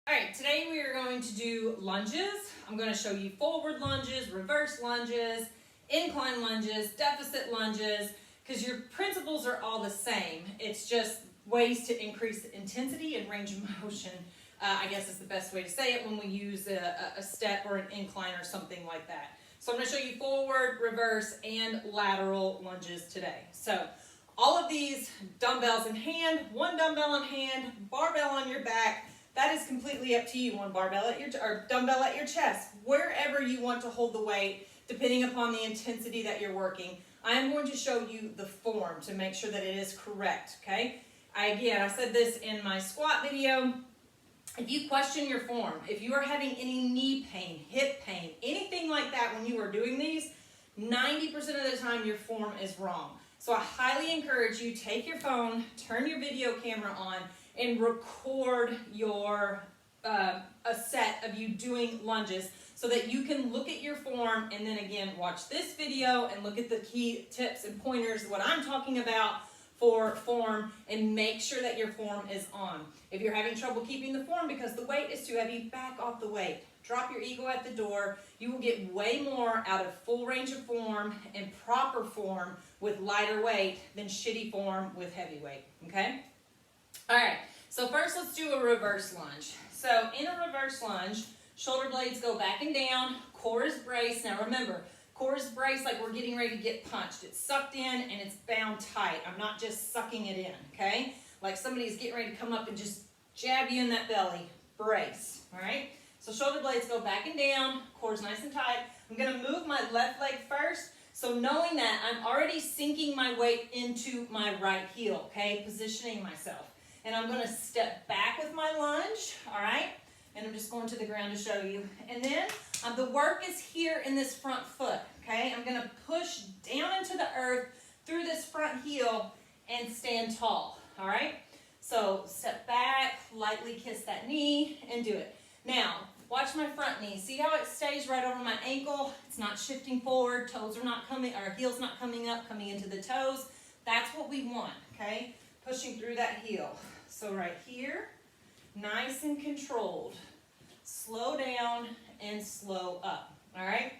All right, today we are going to do lunges. I'm going to show you forward lunges, reverse lunges, incline lunges, deficit lunges, because your principles are all the same. It's just ways to increase the intensity and range of motion, I guess is the best way to say it when we use a step or an incline or something like that. So I'm going to show you forward, reverse, and lateral lunges today. So all of these dumbbells in hand, one dumbbell in hand, barbell on your back. That is completely up to you. One barbell at your or dumbbell at your chest, wherever you want to hold the weight, depending upon the intensity that you're working. I am going to show you the form to make sure that it is correct. Okay. I said this in my squat video. If you question your form, if you are having any knee pain, hip pain, anything like that when you are doing these, 90% of the time your form is wrong. So I highly encourage you, take your phone, turn your video camera on, and record your a set of you doing lunges so that you can look at your form and then again watch this video and look at the key tips and pointers, what I'm talking about for form, and make sure that your form is on. If you're having trouble keeping the form because the weight is too heavy, back off the weight. Drop your ego at the door. You will get way more out of full range of form and proper form with lighter weight than shitty form with heavy weight, okay? All right, so first let's do a reverse lunge. So in a reverse lunge, shoulder blades go back and down, core is braced. Now remember, core is braced like we're getting ready to get punched. It's sucked in and it's bound tight. I'm not just sucking it in, okay? Like somebody's getting ready to come up and just jab you in that belly. Brace, all right? So shoulder blades go back and down, core's nice and tight. I'm gonna move my left leg first. So knowing that, I'm already sinking my weight into my right heel, okay? Positioning myself. And I'm gonna step back with my lunge, all right? And I'm just going to the ground to show you. And then the work is here in this front foot, okay? I'm gonna push down into the earth through this front heel and stand tall, all right? So step back, lightly kiss that knee, and do it. Now, watch my front knee. See how it stays right over my ankle? It's not shifting forward, toes are not coming, or heel's not coming up, coming into the toes. That's what we want, okay? Pushing through that heel. So right here, nice and controlled. Slow down and slow up, all right?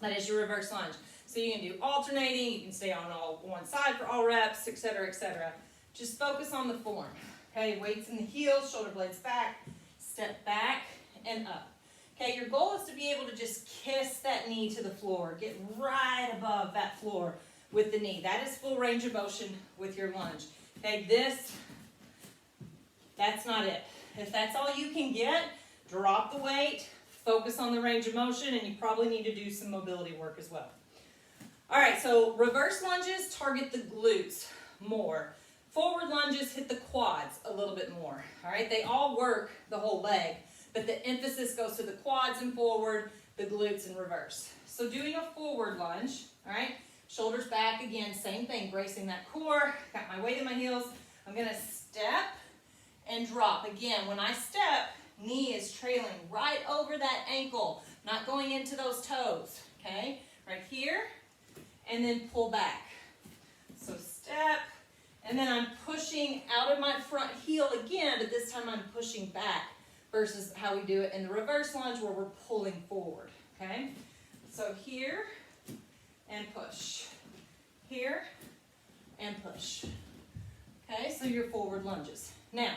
That is your reverse lunge. So you can do alternating, you can stay on one side for all reps, etc., etc. Just focus on the form, okay? Weights in the heels, shoulder blades back, step back and up. Okay, your goal is to be able to just kiss that knee to the floor. Get right above that floor with the knee. That is full range of motion with your lunge. Okay, that's not it. If that's all you can get, drop the weight, focus on the range of motion, and you probably need to do some mobility work as well. All right, so reverse lunges target the glutes more. Forward lunges hit the quads a little bit more, all right? They all work the whole leg, but the emphasis goes to the quads and forward, the glutes and reverse. So doing a forward lunge, all right? Shoulders back again, same thing, bracing that core, got my weight in my heels. I'm gonna step and drop. Again, when I step, knee is trailing right over that ankle, not going into those toes, okay? Right here, and then pull back. So step, and then I'm pushing out of my front heel again, but this time I'm pushing back versus how we do it in the reverse lunge where we're pulling forward, okay? So here, and push. Here, and push. Okay, so your forward lunges. Now,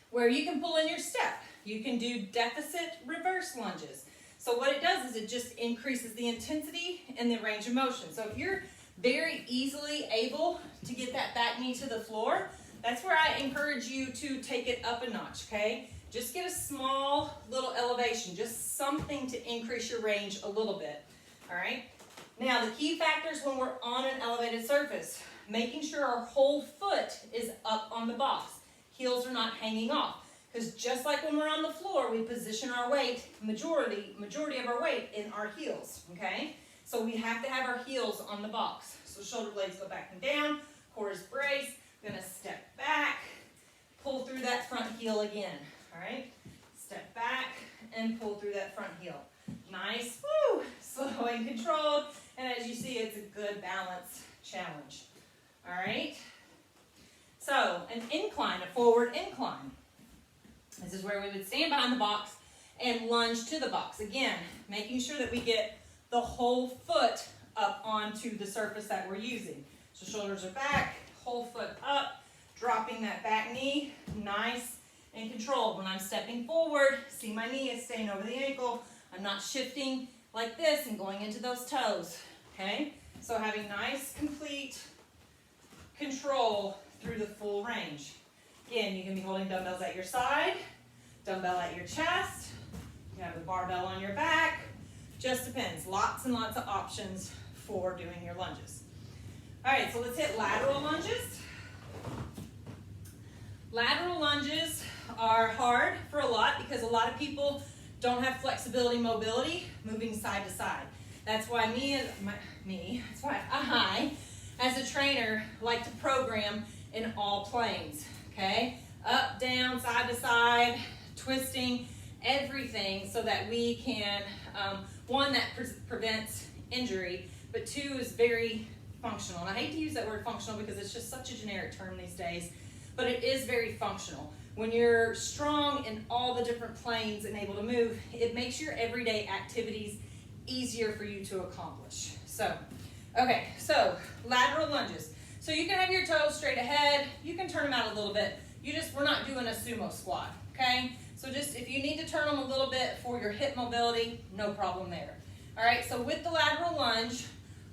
where you can pull in your step, you can do deficit reverse lunges. So what it does is it just increases the intensity and the range of motion. So if you're very easily able to get that back knee to the floor, that's where I encourage you to take it up a notch, okay? Just get a small little elevation, just something to increase your range a little bit, all right? Now, the key factors when we're on an elevated surface, making sure our whole foot is up on the box. Heels are not hanging off. Because just like when we're on the floor, we position our weight, majority of our weight in our heels, okay? So we have to have our heels on the box. So shoulder blades go back and down, core is braced. I'm gonna step back, pull through that front heel again, all right? Step back and pull through that front heel. Nice, woo, slow and controlled. And as you see, it's a good balance challenge, all right? So an incline, a forward incline. This This is where we would stand behind the box and lunge to the box. Again, making sure that we get the whole foot up onto the surface that we're using. So shoulders are back, whole foot up, dropping that back knee, nice and controlled. When I'm stepping forward, see my knee is staying over the ankle. I'm not shifting like this and going into those toes, okay? So having nice, complete control through the full range. Again, you can be holding dumbbells at your side, dumbbell at your chest, you have the barbell on your back, just depends. Lots and lots of options for doing your lunges. All right, so let's hit lateral lunges. Lateral lunges are hard for a lot because a lot of people don't have flexibility, mobility, moving side to side. That's why that's why I, as a trainer, like to program in all planes, okay? Up, down, side to side, twisting, everything so that we can, one, that prevents injury, but two, is very functional. And I hate to use that word functional because it's just such a generic term these days, but it is very functional. When you're strong in all the different planes and able to move, it makes your everyday activities easier for you to accomplish. So, okay, so lateral lunges. So you can have your toes straight ahead. You can turn them out a little bit. We're not doing a sumo squat, okay? So just if you need to turn them a little bit for your hip mobility, no problem there. All right, so with the lateral lunge,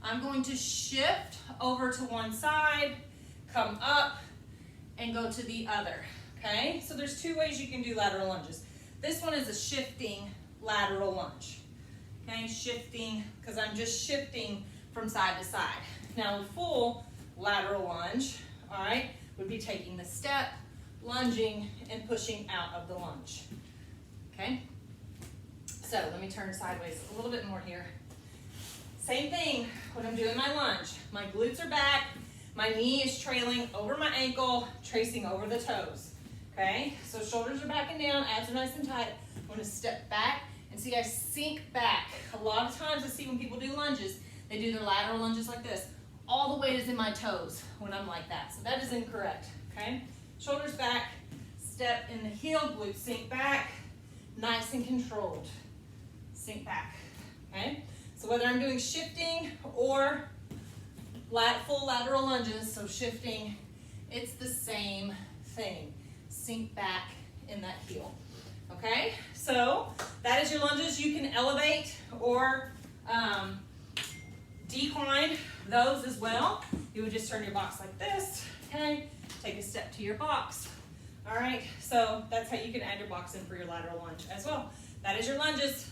I'm going to shift over to one side, come up, and go to the other, okay? So there's two ways you can do lateral lunges. This one is a shifting lateral lunge, okay? Shifting, because I'm just shifting from side to side. Now, a full lateral lunge, all right, would be taking the step, lunging, and pushing out of the lunge, okay? So let me turn sideways a little bit more here. Same thing when I'm doing my lunge. My glutes are back, my knee is trailing over my ankle, tracing over the toes, okay? So shoulders are back and down, abs are nice and tight. I'm gonna step back and see I sink back. A lot of times I see when people do lunges, they do their lateral lunges like this. All the weight is in my toes when I'm like that. So that is incorrect, okay? Shoulders back, step in the heel, glutes sink back, nice and controlled. Sink back, okay? So whether I'm doing shifting or full lateral lunges, so shifting, it's the same thing. Sink back in that heel, okay? So that is your lunges. You can elevate or decline those as well. You would just turn your box like this, okay? Take a step to your box. All right, so that's how you can add your box in for your lateral lunge as well. That is your lunges.